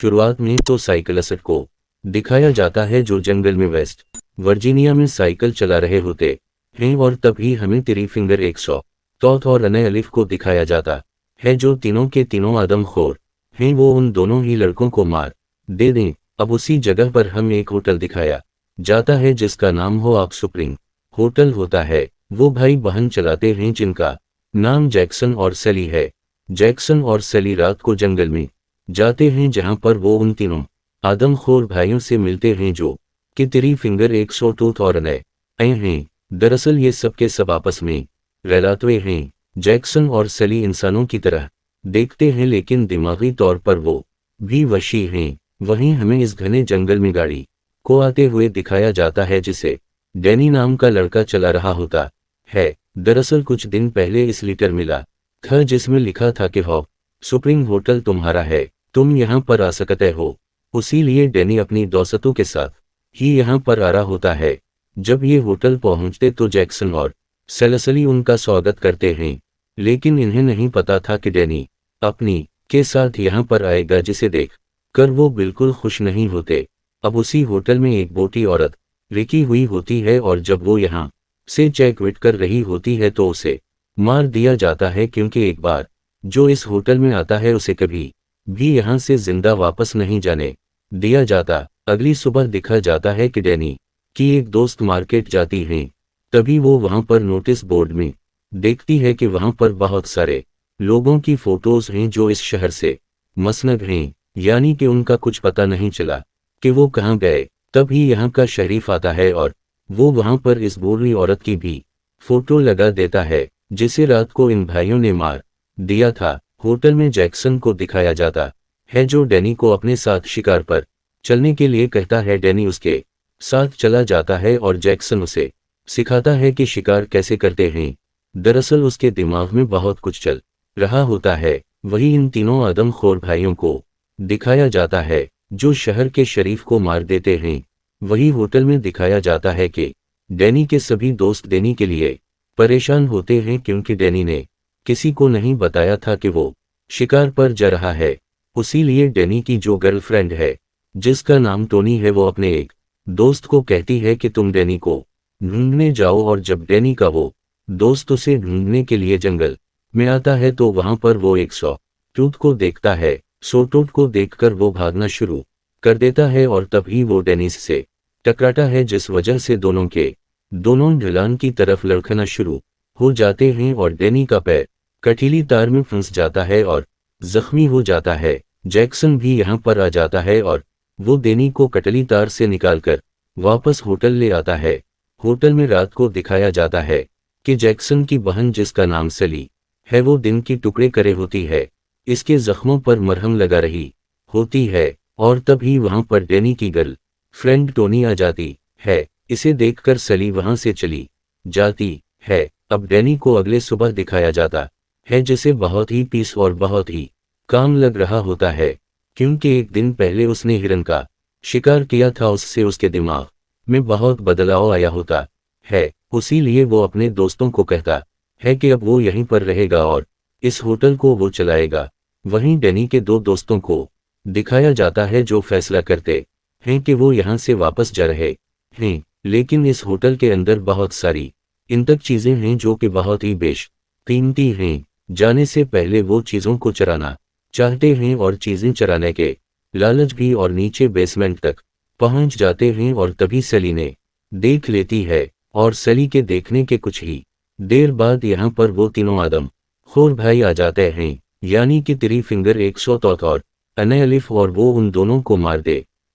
शुरुआत में तो साइकिलिस्ट को दिखाया जाता है जो जंगल में वेस्ट वर्जीनिया में साइकिल चला रहे होते हैं, और तभी हमें थ्री फिंगर 100 तौत और अनय अलिफ को दिखाया जाता है जो तीनों के तीनों आदमखोर हैं। वो उन दोनों ही लड़कों को मार दे दें। अब उसी जगह पर हमें एक होटल दिखाया जाता है जिसका नाम हो आप स्प्रिंग होटल होता है। वो भाई बहन चलाते हैं जिनका नाम जैक्सन और सैली है। जैक्सन और सैली रात को जंगल में जाते हैं जहां पर वो उन तीनों आदमखोर भाइयों से मिलते हैं जो कि थ्री फिंगर 100 टूथ और अनय हैं। दरअसल ये सब के सब आपस में रहलाते हैं। जैक्सन और सैली इंसानों की तरह देखते हैं लेकिन दिमागी तौर पर वो भी वशी हैं। वहीं हमें इस घने जंगल में गाड़ी को आते हुए दिखाया जाता है जिसे डैनी नाम का लड़का चला रहा होता है। दरअसल कुछ दिन पहले इस लेटर मिला था जिसमें लिखा था कि हो स्प्रिंग होटल तुम्हारा है, तुम यहाँ पर आ सकते हो। उसी लिए डैनी अपनी दोस्तों के साथ ही यहाँ पर आ रहा होता है। जब ये होटल पहुँचते तो जैक्सन और सैली उनका स्वागत करते हैं, लेकिन इन्हें नहीं पता था कि डैनी अपनी के साथ यहाँ पर आएगा, जिसे देख कर वो बिल्कुल खुश नहीं होते। अब उसी होटल में एक बोटी औरत रुकी हुई होती है और जब वो यहाँ से चेकविट कर रही होती है तो उसे मार दिया जाता है, क्योंकि एक बार जो इस होटल में आता है उसे कभी भी यहाँ से जिंदा वापस नहीं जाने दिया जाता। अगली सुबह दिखा जाता है कि डैनी की एक दोस्त मार्केट जाती हैं। तभी वो वहाँ पर नोटिस बोर्ड में देखती है कि वहाँ पर बहुत सारे लोगों की फोटोज हैं जो इस शहर से मसनद हैं, यानी कि उनका कुछ पता नहीं चला कि वो कहाँ गए। तभी यहाँ का शरीफ आता है और वो वहाँ पर इस बूढ़ी औरत की भी फोटो लगा देता है जिसे रात को इन भाइयों ने मार दिया था। होटल में जैक्सन को दिखाया जाता है जो डैनी को अपने साथ शिकार पर चलने के लिए कहता है। डैनी उसके साथ चला जाता है और जैक्सन उसे सिखाता है कि शिकार कैसे करते हैं। दरअसल उसके दिमाग में बहुत कुछ चल रहा होता है। वही इन तीनों आदमखोर भाइयों को दिखाया जाता है जो शहर के शरीफ को मार देते हैं। वही होटल में दिखाया जाता है कि डैनी के सभी दोस्त डैनी के लिए परेशान होते हैं, क्योंकि डैनी ने किसी को नहीं बताया था कि वो शिकार पर जा रहा है। उसीलिए डैनी की जो गर्लफ्रेंड है जिसका नाम टोनी है, वो अपने एक दोस्त को कहती है कि तुम डैनी को ढूंढने जाओ। और जब डैनी का वो दोस्त उसे ढूंढने के लिए जंगल में आता है तो वहां पर वो 100 टूथ को देखता है। सोटोट को देखकर वो भागना शुरू कर देता है और तभी वो डेनिस से टकराता है, जिस वजह से दोनों के दोनों ढलान की तरफ लड़खना शुरू हो जाते हैं और डैनी का पैर कटीली तार में फंस जाता है और जख्मी हो जाता है। जैक्सन भी यहाँ पर आ जाता है और वो डैनी को कटली तार से निकालकर वापस होटल ले आता है। होटल में रात को दिखाया जाता है कि जैक्सन की बहन जिसका नाम सैली है वो दिन की टुकड़े करे होती है, इसके जख्मों पर मरहम लगा रही होती है। और तभी वहां पर डैनी की गर्ल फ्रेंड टोनी आ जाती है। इसे देखकर सैली वहां से चली जाती है। अब डैनी को अगले सुबह दिखाया जाता है जिसे बहुत ही पीस और बहुत ही काम लग रहा होता है, क्योंकि एक दिन पहले उसने हिरन का शिकार किया था। उससे उसके दिमाग में बहुत बदलाव आया होता है। उसीलिए वो अपने दोस्तों को कहता है कि अब वो यहीं पर रहेगा और इस होटल को वो चलाएगा। वहीं डैनी के दो दोस्तों को दिखाया जाता है जो फैसला करते हैं कि वो यहाँ से वापस जा रहे हैं, लेकिन इस होटल के अंदर बहुत सारी इन तक चीजें हैं जो कि बहुत ही बेशकीमती हैं। जाने से पहले वो चीजों को चराना चाहते हैं और चीजें चराने के लालच भी, और नीचे बेसमेंट तक पहुंच जाते हैं। और तभी सैली ने देख लेती है और सैली के देखने के कुछ ही देर बाद यहाँ पर वो तीनों आदम खोर भाई आ जाते हैं, यानी कि थ्री फिंगर 100 तौत और अनय अलिफ, और वो उन दोनों को मार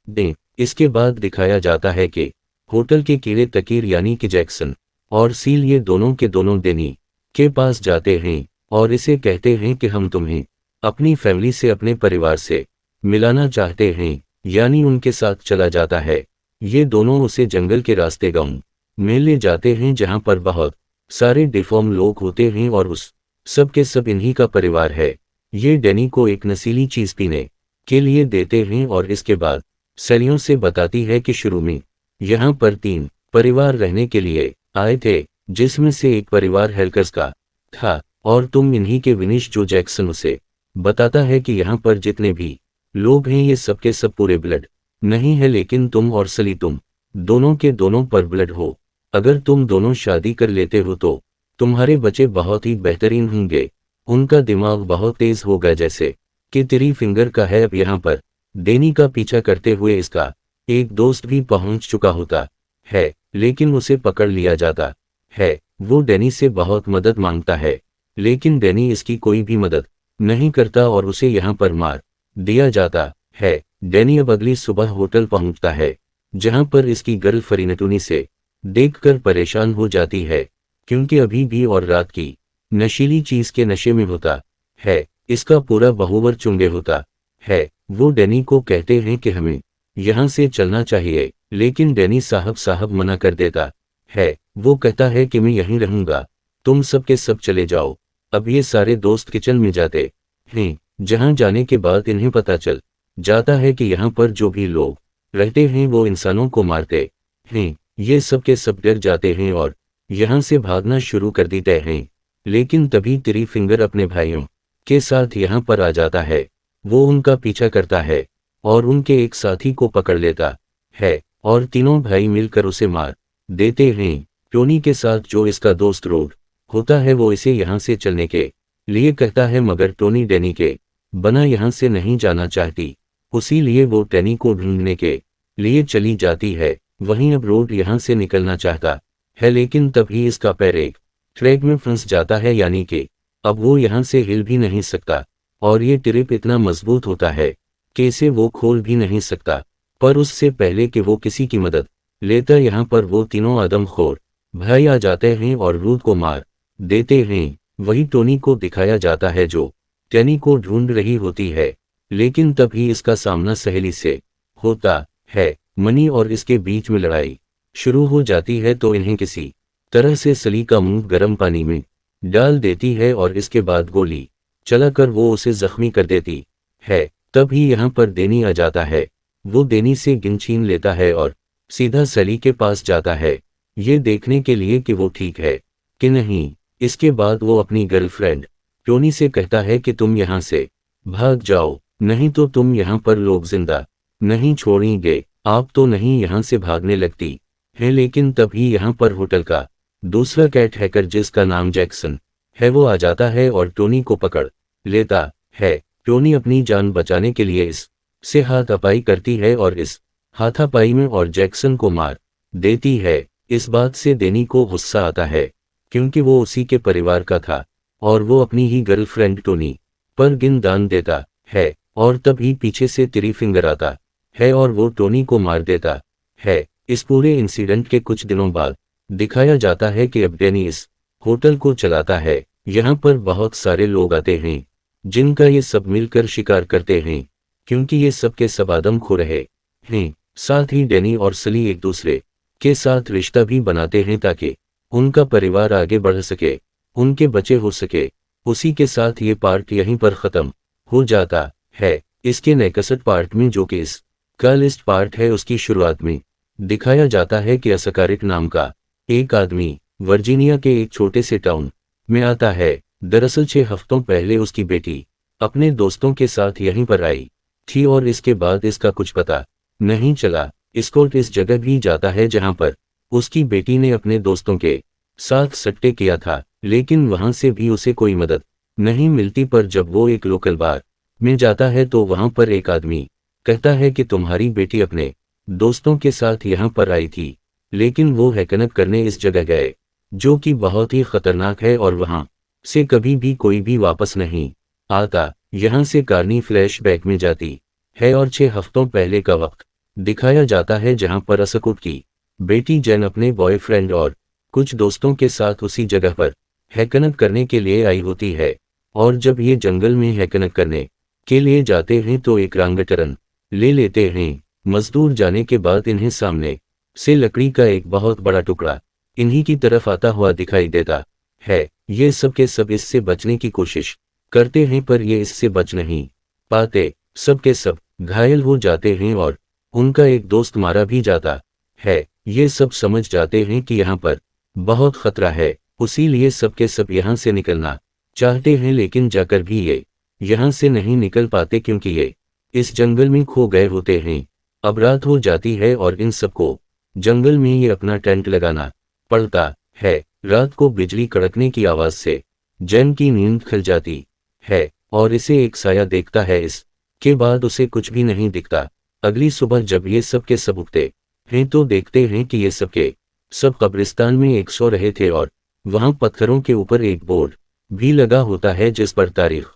दें। इसके बाद दिखाया जाता है कि होटल के कीड़े तकीर यानी कि जैक्सन और सील ये दोनों के दोनों डैनी के पास जाते हैं और इसे कहते हैं कि हम तुम्हें अपनी फैमिली से, अपने परिवार से मिलाना चाहते हैं, यानी उनके साथ चला जाता है। ये दोनों उसे जंगल के रास्ते गांव में ले जाते हैं जहां पर बहुत सारे डिफॉर्म लोग होते हैं और उस सब के सब इन्हीं का परिवार है। ये डैनी को एक नशीली चीज पीने के लिए देते हैं और इसके बाद सैलियों से बताती है कि शुरू में यहाँ पर 3 परिवार रहने के लिए आए थे, जिसमें से एक परिवार हेल्कर्स का था और तुम इन्हीं के विनिश। जो जैक्सन उसे बताता है कि यहाँ पर जितने भी लोग हैं ये सब के सब पूरे ब्लड नहीं है, लेकिन तुम और सली तुम दोनों के दोनों पर ब्लड हो। अगर तुम दोनों शादी कर लेते हो तो तुम्हारे बच्चे बहुत ही बेहतरीन होंगे। उनका दिमाग बहुत तेज होगा जैसे कि तेरी फिंगर का है। अब यहाँ पर डेनी का पीछा करते हुए इसका एक दोस्त भी पहुंच चुका होता है, लेकिन उसे पकड़ लिया जाता है। वो डेनी से बहुत मदद मांगता है, लेकिन डेनी इसकी कोई भी मदद नहीं करता और उसे यहाँ पर मार दिया जाता है। डेनी अब अगली सुबह होटल पहुंचता है, जहां पर इसकी गर्ल फरीनटूनी से देखकर परेशान हो जाती है, क्योंकि अभी भी और रात की नशीली चीज के नशे में होता है। इसका पूरा बहुवर चुंगे होता है। वो डेनी को कहते हैं कि हमें यहाँ से चलना चाहिए, लेकिन डेनी साहब मना कर देता है। वो कहता है कि मैं यहीं रहूंगा, तुम सब के सब चले जाओ। अब ये सारे दोस्त किचन में जाते हैं, जहां जाने के बाद इन्हें पता चल जाता है कि यहाँ पर जो भी लोग रहते हैं वो इंसानों को मारते हैं। ये सब के सब डर जाते हैं और यहाँ से भागना शुरू कर देते हैं। लेकिन तभी तेरी फिंगर अपने भाइयों के साथ यहाँ पर आ जाता है। वो उनका पीछा करता है और उनके एक साथी को पकड़ लेता है और तीनों भाई मिलकर उसे मार देते हैं। टोनी के साथ जो इसका दोस्त रोड होता है वो इसे यहाँ से चलने के लिए कहता है, मगर टोनी डेनी के बना यहाँ से नहीं जाना चाहती। उसी लिए वो डेनी को ढूंढने के लिए चली जाती है। वहीं अब रोड यहाँ से निकलना चाहता है, लेकिन तभी इसका पैर एक ट्रैक में फंस जाता है, यानी कि अब वो यहाँ से हिल भी नहीं सकता और ये ट्रिप इतना मजबूत होता है कि इसे वो खोल भी नहीं सकता। पर उससे पहले कि वो किसी की मदद लेता, यहाँ पर वो तीनों आदमखोर भाई आ जाते हैं और रूद को मार देते हैं। वही टोनी को दिखाया जाता है जो डेनी को ढूंढ रही होती है, लेकिन तभी इसका सामना सहेली से होता है। मनी और इसके बीच में लड़ाई शुरू हो जाती है, तो इन्हें किसी तरह से सली का मुंह गर्म पानी में डाल देती है और इसके बाद गोली चलाकर वो उसे जख्मी कर देती है। तभी यहाँ पर डेनी आ जाता है। वो डेनी से गिन छीन लेता है और सीधा सली के पास जाता है, ये देखने के लिए कि वो ठीक है कि नहीं। इसके बाद वो अपनी गर्लफ्रेंड टोनी से कहता है कि तुम यहाँ से भाग जाओ, नहीं तो तुम यहाँ पर लोग जिंदा नहीं छोड़ेंगे। आप तो नहीं यहाँ से भागने लगती है, लेकिन तभी यहाँ पर होटल का दूसरा कैट हैकर जिसका नाम जैक्सन है वो आ जाता है और टोनी को पकड़ लेता है। टोनी अपनी जान बचाने के लिए इस से हाथापाई करती है और इस हाथापाई में और जैक्सन को मार देती है। इस बात से डेनी को गुस्सा आता है, क्योंकि वो उसी के परिवार का था और वो अपनी ही गर्लफ्रेंड टोनी पर गिन दान देता है। और तभी पीछे से तेरी फिंगर आता है और वो टोनी को मार देता है। इस पूरे इंसिडेंट के कुछ दिनों बाद दिखाया जाता है कि अब डेनी इस होटल को चलाता है। यहाँ पर बहुत सारे लोग आते हैं जिनका ये सब मिलकर शिकार करते हैं, क्योंकि ये सब के सब आदमखोर रहे हैं। साथ ही डेनी और सली एक दूसरे के साथ रिश्ता भी बनाते हैं ताकि उनका परिवार आगे बढ़ सके, उनके बच्चे हो सके। उसी के साथ ये पार्ट यहीं पर खत्म हो जाता है। इसके नेक्स्ट पार्ट में, जो कि इस का लिस्ट पार्ट है, उसकी शुरुआत में दिखाया जाता है कि असकारिक नाम का एक आदमी वर्जीनिया के एक छोटे से टाउन में आता है। दरअसल 6 हफ्तों पहले उसकी बेटी अपने दोस्तों के साथ यहीं पर आई थी और इसके बाद इसका कुछ पता नहीं चला। स्कॉट इस जगह भी जाता है जहां पर उसकी बेटी ने अपने दोस्तों के साथ सट्टे किया था, लेकिन वहां से भी उसे कोई मदद नहीं मिलती। पर जब वो एक लोकल बार में जाता है तो वहां पर एक आदमी कहता है कि तुम्हारी बेटी अपने दोस्तों के साथ यहाँ पर आई थी, लेकिन वो हैकनअप करने इस जगह गए, जो कि बहुत ही खतरनाक है और वहां से कभी भी कोई भी वापस नहीं आता। यहाँ से कार्नी फ्लैशबैक में जाती है और 6 हफ्तों पहले का वक्त दिखाया जाता है, जहां पर असकुट की बेटी जेन अपने बॉयफ्रेंड और कुछ दोस्तों के साथ उसी जगह पर हैकनअप करने के लिए आई होती है। और जब ये जंगल में हैकनअप करने के लिए जाते हैं तो एक रॉन्ग टर्न ले लेते हैं। मजदूर जाने के बाद इन्हें सामने से लकड़ी का एक बहुत बड़ा टुकड़ा इन्हीं की तरफ आता हुआ दिखाई देता है। ये सब के सब इससे बचने की कोशिश करते हैं, पर ये इससे बच नहीं पाते। सब के सब घायल हो जाते हैं और उनका एक दोस्त मारा भी जाता है। ये सब समझ जाते हैं कि यहाँ पर बहुत खतरा है, उसी लिए सब के सब यहाँ से निकलना चाहते हैं, लेकिन जाकर भी ये यहाँ से नहीं निकल पाते, क्योंकि ये इस जंगल में खो गए होते हैं। अब रात हो जाती है और इन सबको जंगल में ये अपना टेंट लगाना पड़ता है। रात को बिजली कड़कने की आवाज से जैन की नींद खुल जाती है और इसे एक साया देखता है। इसके बाद उसे कुछ भी नहीं दिखता। अगली सुबह जब ये सब के सब उठते हैं तो देखते हैं कि ये सब के सब कब्रिस्तान में एक सो रहे थे और वहां पत्थरों के ऊपर एक बोर्ड भी लगा होता है जिस पर तारीख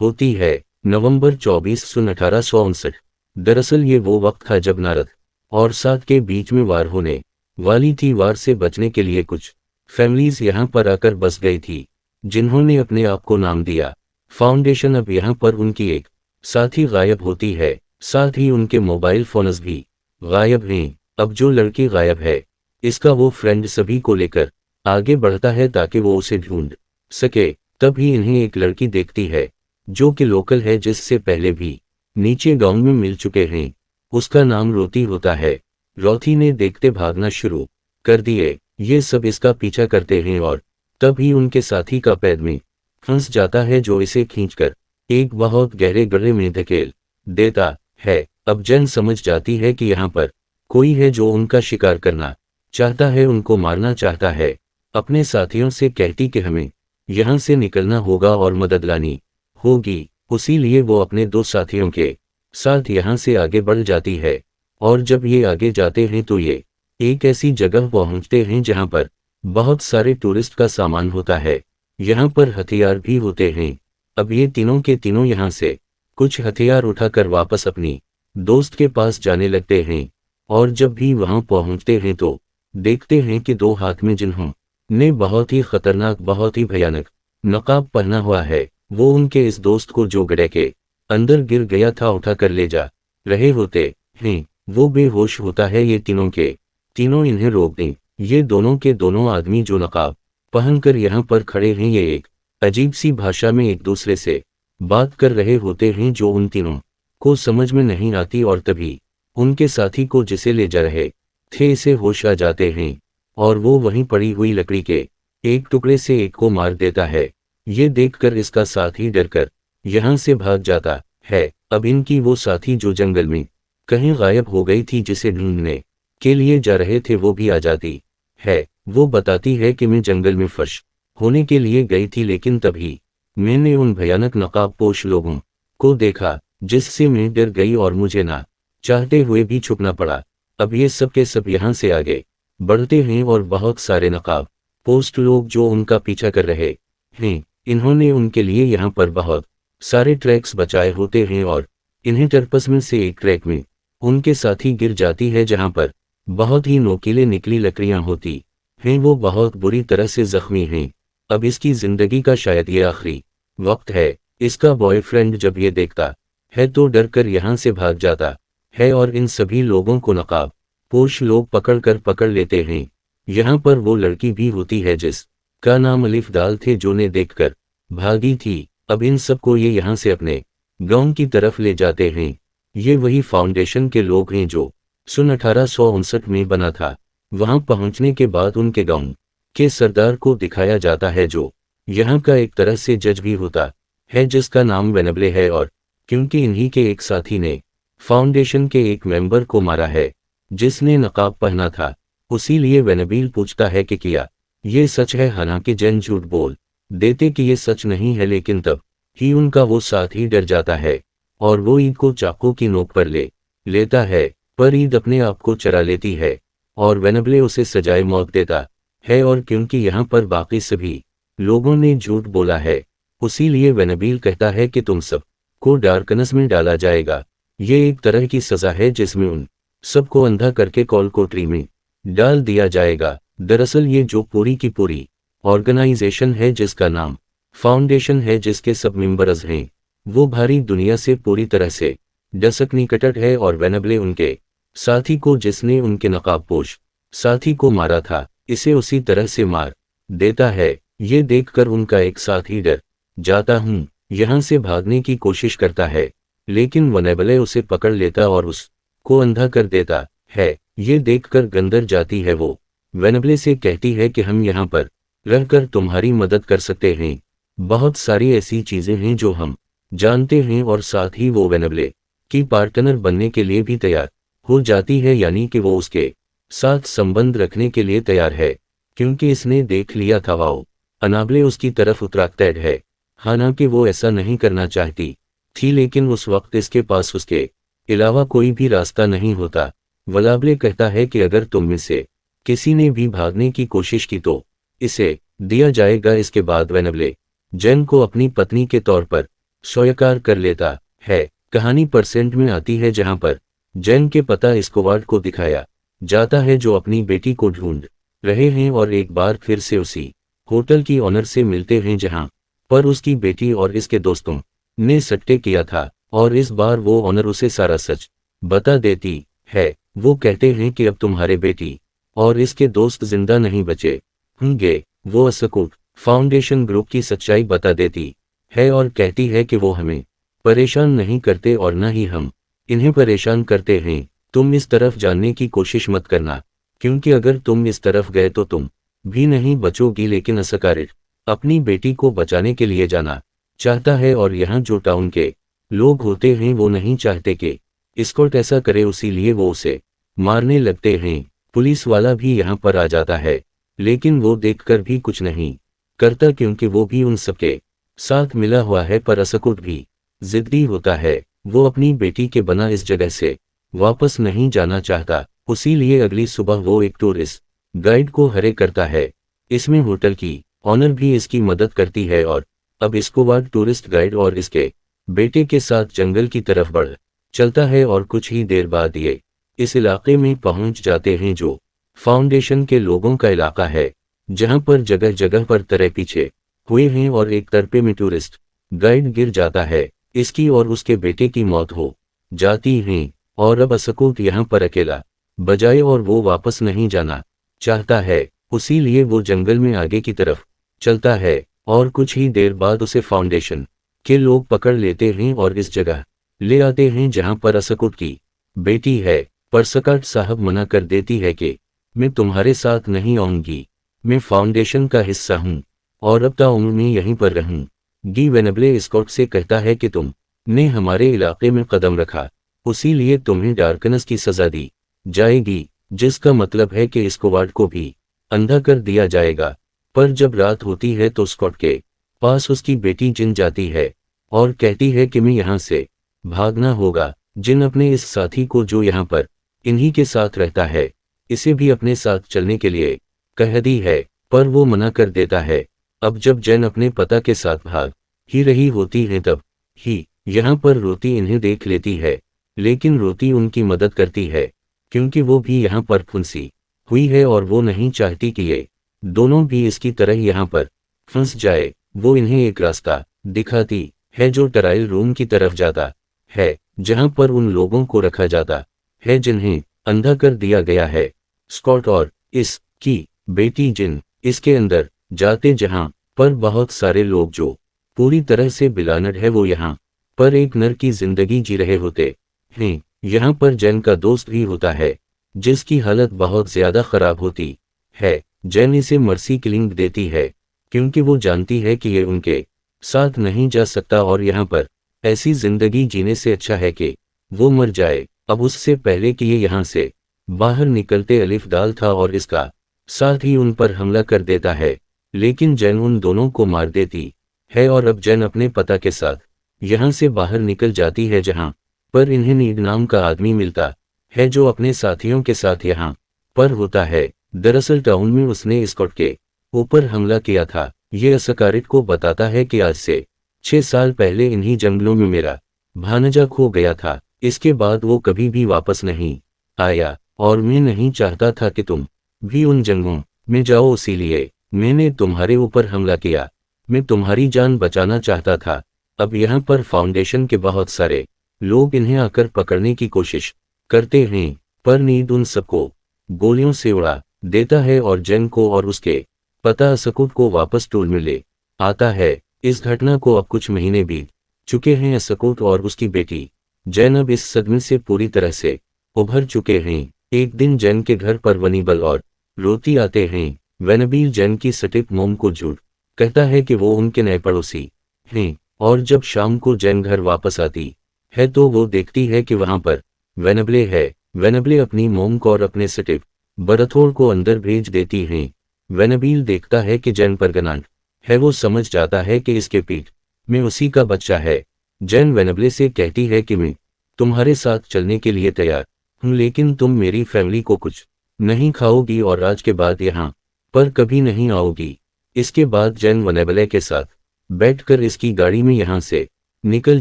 होती है नवंबर 24 सन 1859। दरअसल ये वो वक्त था जब नारद और साध के बीच में वार होने वाली थी। वार से बचने के लिए कुछ फैमिलीज यहाँ पर आकर बस गई थी जिन्होंने अपने आप को नाम दिया फाउंडेशन। अब यहाँ पर उनकी एक साथी गायब होती है, साथ ही उनके मोबाइल फोन्स भी गायब हैं। अब जो लड़की गायब है इसका वो फ्रेंड सभी को लेकर आगे बढ़ता है ताकि वो उसे ढूंढ सके। तभी इन्हें एक लड़की देखती है जो कि लोकल है, जिससे पहले भी नीचे गांव में मिल चुके हैं। उसका नाम रोती होता है। रोथी ने देखते भागना शुरू कर दिए। ये सब इसका पीछा करते हैं और तभी उनके साथी का पैर में फंस जाता है जो इसे खींचकर एक बहुत गहरे गड्ढे में धकेल देता है। अब जैन समझ जाती है कि यहाँ पर कोई है जो उनका शिकार करना चाहता है, उनको मारना चाहता है। अपने साथियों से कहती कि हमें यहाँ से निकलना होगा और मदद लानी होगी। उसी लिए वो अपने दो साथियों के साथ यहाँ से आगे बढ़ जाती है और जब ये आगे जाते हैं तो ये एक ऐसी जगह पहुँचते हैं जहाँ पर बहुत सारे टूरिस्ट का सामान होता है। यहाँ पर हथियार भी होते हैं। अब ये तीनों के तीनों यहाँ से कुछ हथियार उठाकर वापस अपनी दोस्त के पास जाने लगते हैं और जब भी वहां पहुंचते हैं तो देखते हैं कि दो हाथ में जिन्होंने बहुत ही खतरनाक बहुत ही भयानक नकाब पहना हुआ है वो उनके इस दोस्त को जो गड्ढे के अंदर गिर गया था उठाकर ले जा रहे होते हैं। वो बेहोश होता है। ये तीनों के तीनों इन्हें रोक दें। ये दोनों के दोनों आदमी जो नकाब पहनकर यहाँ पर खड़े हैं ये एक अजीब सी भाषा में एक दूसरे से बात कर रहे होते हैं जो उन तीनों को समझ में नहीं आती और तभी उनके साथी को जिसे ले जा रहे थे इसे होश आ जाते हैं और वो वहीं पड़ी हुई लकड़ी के एक टुकड़े से एक को मार देता है। ये देखकर इसका साथी डरकर यहाँ से भाग जाता है। अब इनकी वो साथी जो जंगल में कहीं गायब हो गई थी जिसे ढूंढने के लिए जा रहे थे वो भी आ जाती है। वो बताती है कि मैं जंगल में फंस होने के लिए गई थी लेकिन तभी मैंने उन भयानक नकाबपोश लोगों को देखा जिससे मैं डर गई और मुझे ना चाहते हुए भी छुपना पड़ा। अब ये सब के सब यहाँ से आगे बढ़ते हैं और बहुत सारे नकाब पोस्ट लोग जो उनका पीछा कर रहे हैं इन्होंने उनके लिए यहाँ पर बहुत सारे ट्रैक्स बचाए होते हैं और इन्हें टर्पस में से एक ट्रैक में उनके साथी गिर जाती है जहाँ पर बहुत ही नोकीले निकली लकड़ियां होती हैं। वो बहुत बुरी तरह से जख्मी हैं। अब इसकी जिंदगी का शायद ये आखिरी वक्त है। इसका बॉयफ्रेंड जब ये देखता है तो डरकर यहाँ से भाग जाता है और इन सभी लोगों को नकाब पोश लोग पकड़ लेते हैं। यहाँ पर वो लड़की भी होती है जिसका नाम अलिफ दाल थे जो ने देखकर भागी थी। अब इन सबको ये यहाँ से अपने गांव की तरफ ले जाते हैं। ये वही फाउंडेशन के लोग हैं जो सन 1859 में बना था। वहां पहुंचने के बाद उनके गांव के सरदार को दिखाया जाता है जो यहाँ का एक तरह से जज भी होता है जिसका नाम वेनेबले है और क्योंकि इन्हीं के एक साथी ने फाउंडेशन के एक मेंबर को मारा है जिसने नकाब पहना था, उसी लिए वेनेबील पूछता है कि क्या ये सच है। हालांकि जैन झूठ बोल देते कि ये सच नहीं है लेकिन तब ही उनका वो साथी डर जाता है और वो ईद को चाकू की नोक पर ले लेता है। पर ईद अपने आप को चरा लेती है और वेनेबले उसे सजाए मौत देता है और क्योंकि यहाँ पर बाकी सभी लोगों ने झूठ बोला है उसी लिए वेनेबील कहता है कि तुम सब को डार्कनेस में डाला जाएगा। ये एक तरह की सजा है जिसमें उन सबको अंधा करके कोलकोटरी में डाल दिया जाएगा। दरअसल ये जो पूरी की पूरी ऑर्गेनाइजेशन है जिसका नाम फाउंडेशन है जिसके सब मेंबर्स हैं वो भारी दुनिया से पूरी तरह से डिस्कनेक्टेड है और वेनेबले उनके साथी को जिसने उनके नकाबपोश साथी को मारा था इसे उसी तरह से मार देता है। ये देखकर उनका एक साथी डर जाता हूँ यहाँ से भागने की कोशिश करता है लेकिन वेनेबले उसे पकड़ लेता और उसको अंधा कर देता है। ये देखकर गंदर जाती है। वो वेनेबले से कहती है कि हम यहाँ पर रहकर तुम्हारी मदद कर सकते हैं। बहुत सारी ऐसी चीजें हैं जो हम जानते हैं और साथ ही वो वेनेबले कि पार्टनर बनने के लिए भी तैयार हो जाती है, यानी कि वो उसके साथ संबंध रखने के लिए तैयार है, क्योंकि इसने देख लिया था वो अनाबले उसकी तरफ अट्रैक्टेड है। हालांकि वो ऐसा नहीं करना चाहती थी, लेकिन उस वक्त इसके पास उसके अलावा कोई भी रास्ता नहीं होता। वलाबले कहता है कि अगर तुम में से किसी ने भी भागने की कोशिश की तो इसे दिया जाएगा। इसके बाद वेनेबले जेन को अपनी पत्नी के तौर पर स्वीकार कर लेता है। कहानी परसेंट में आती है, जहां पर जेन के पता एस्कोबार को दिखाया जाता है, जो अपनी बेटी को ढूंढ रहे हैं और एक बार फिर से उसी होटल की ऑनर से मिलते हैं जहां पर उसकी बेटी और इसके दोस्तों ने सट्टे किया था। और इस बार वो ऑनर उसे सारा सच बता देती है। वो कहते हैं कि अब तुम्हारे बेटी और इसके दोस्त जिंदा नहीं बचे होंगे। वो असकूट फाउंडेशन ग्रुप की सच्चाई बता देती है और कहती है कि वो हमें परेशान नहीं करते और न ही हम इन्हें परेशान करते हैं। तुम इस तरफ जानने की कोशिश मत करना, क्योंकि अगर तुम इस तरफ गए तो तुम भी नहीं बचोगी। लेकिन असकारिट अपनी बेटी को बचाने के लिए जाना चाहता है और यहाँ जो टाउन के लोग होते हैं वो नहीं चाहते कि एस्कॉर्ट ऐसा करे, इसीलिए वो उसे मारने लगते हैं। पुलिस वाला भी यहाँ पर आ जाता है, लेकिन वो देखकर भी कुछ नहीं करता, क्योंकि वो भी उन सबके साथ मिला हुआ है। पर असकुट भी जिद्दी होता है, वो अपनी बेटी के बना इस जगह से वापस नहीं जाना चाहता। उसीलिए अगली सुबह वो एक टूरिस्ट गाइड को हरे करता है। इसमें होटल की ऑनर भी इसकी मदद करती है और अब एस्कोबार टूरिस्ट गाइड और इसके बेटे के साथ जंगल की तरफ बढ़ चलता है और कुछ ही देर बाद ये इस इलाके में पहुंच जाते हैं जो फाउंडेशन के लोगों का इलाका है, जहां पर जगह जगह पर तरह पीछे हुए हैं और एक तरफे में टूरिस्ट गाइड गिर जाता है। इसकी और उसके बेटे की मौत हो जाती है और अब असकूट यहाँ पर अकेला बजाए और वो वापस नहीं जाना चाहता है। उसीलिए वो जंगल में आगे की तरफ चलता है और कुछ ही देर बाद उसे फाउंडेशन के लोग पकड़ लेते हैं और इस जगह ले आते हैं जहां पर असकुट की बेटी है। पर सकट साहब मना कर देती है कि मैं तुम्हारे साथ नहीं आऊंगी, मैं फाउंडेशन का हिस्सा हूं और अब ताउम्र में यहीं पर रहूंगी। वेनेबले एस्कॉर्ट से कहता है कि तुमने हमारे इलाके में कदम रखा, उसीलिए तुम्हें डार्कनेस की सजा दी जाएगी, जिसका मतलब है कि एस्कोबार को भी अंधा कर दिया जाएगा। पर जब रात होती है तो स्कॉट के पास उसकी बेटी जिन जाती है और कहती है कि मैं यहाँ से भागना होगा। जिन अपने इस साथी को जो यहाँ पर इन्हीं के साथ रहता है, इसे भी अपने साथ चलने के लिए कह दी है, पर वो मना कर देता है। अब जब जैन अपने पता के साथ भाग ही रही होती है तब ही यहाँ पर रोती इन्हें देख लेती है, लेकिन रोती उनकी मदद करती है क्योंकि वो भी यहाँ पर फंसी हुई है और वो नहीं चाहती कि ये दोनों भी इसकी तरह यहाँ पर फंस जाए। वो इन्हें एक रास्ता दिखाती है जो ट्रायल रूम की तरफ जाता है, जहां पर उन लोगों को रखा जाता है जिन्हें अंधा कर दिया गया है। स्कॉट और इसकी बेटी जिन इसके अंदर जाते, जहां पर बहुत सारे लोग जो पूरी तरह से बिलानड है वो यहाँ पर एक नर की जिंदगी जी रहे होते हैं। यहाँ पर जैन का दोस्त भी होता है जिसकी हालत बहुत ज्यादा खराब होती है। जैन इसे मर्सी किलिंग देती है क्योंकि वो जानती है कि ये उनके साथ नहीं जा सकता और यहाँ पर ऐसी जिंदगी जीने से अच्छा है कि वो मर जाए। अब उससे पहले कि ये यहाँ से बाहर निकलते अलिफ दाल था और इसका साथ ही उन पर हमला कर देता है, लेकिन जैन उन दोनों को मार देती है और अब जैन अपने पता के साथ यहाँ से बाहर निकल जाती है, जहाँ पर इन्हें नीड नाम का आदमी मिलता है जो अपने साथियों के साथ यहाँ पर होता है। दरअसल टाउन में उसने स्कॉट के ऊपर हमला किया था। ये असकारिट को बताता है कि आज से 6 साल पहले इन्हीं जंगलों में मेरा भानजा खो गया था। इसके बाद वो कभी भी वापस नहीं आया और मैं नहीं चाहता था कि तुम भी उन जंगलों में जाओ, इसीलिए मैंने तुम्हारे ऊपर हमला किया। मैं तुम्हारी जान बचाना चाहता था। अब यहाँ पर फाउंडेशन के बहुत सारे लोग इन्हें आकर पकड़ने की कोशिश करते हैं, पर नीड उन सबको गोलियों से उड़ा देता है और जैन को और उसके पता असकुट को वापस टूल में ले आता है। इस घटना को अब कुछ महीने बीत चुके हैं। असकुट और उसकी बेटी जैन अब इस सदमे से पूरी तरह से उभर चुके हैं। एक दिन जैन के घर पर वनीबल और रोती आते हैं। वेनबील जैन की सटिप मोम को झूठ कहता है कि वो उनके नए पड़ोसी हैं और जब शाम को जैन घर वापस आती है तो वो देखती है कि वहां पर वेनेबले है। वेनेबले अपनी मोम को और अपने स्टीव बरथोर को अंदर भेज देती हैं। वेनेबील देखता है कि जैन परगनांट है, वो समझ जाता है कि इसके पीठ में उसी का बच्चा है। जैन वेनेबले से कहती है कि मैं तुम्हारे साथ चलने के लिए तैयार हूं, लेकिन तुम मेरी फैमिली को कुछ नहीं खाओगी और आज के बाद यहाँ पर कभी नहीं आओगी। इसके बाद जैन वेनेबले के साथ बैठकर इसकी गाड़ी में यहाँ से निकल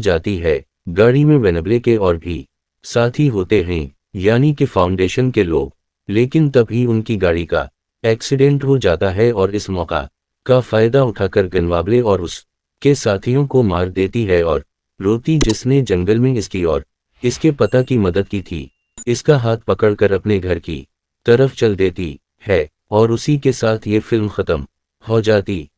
जाती है। गाड़ी में वेनेबले के और भी साथी होते हैं, यानी कि फाउंडेशन के लोग, लेकिन तभी उनकी गाड़ी का एक्सीडेंट हो जाता है और इस मौका का फायदा उठाकर गनवाबले और उसके साथियों को मार देती है और रोती, जिसने जंगल में इसकी और इसके पता की मदद की थी, इसका हाथ पकड़कर अपने घर की तरफ चल देती है और उसी के साथ ये फिल्म खत्म हो जाती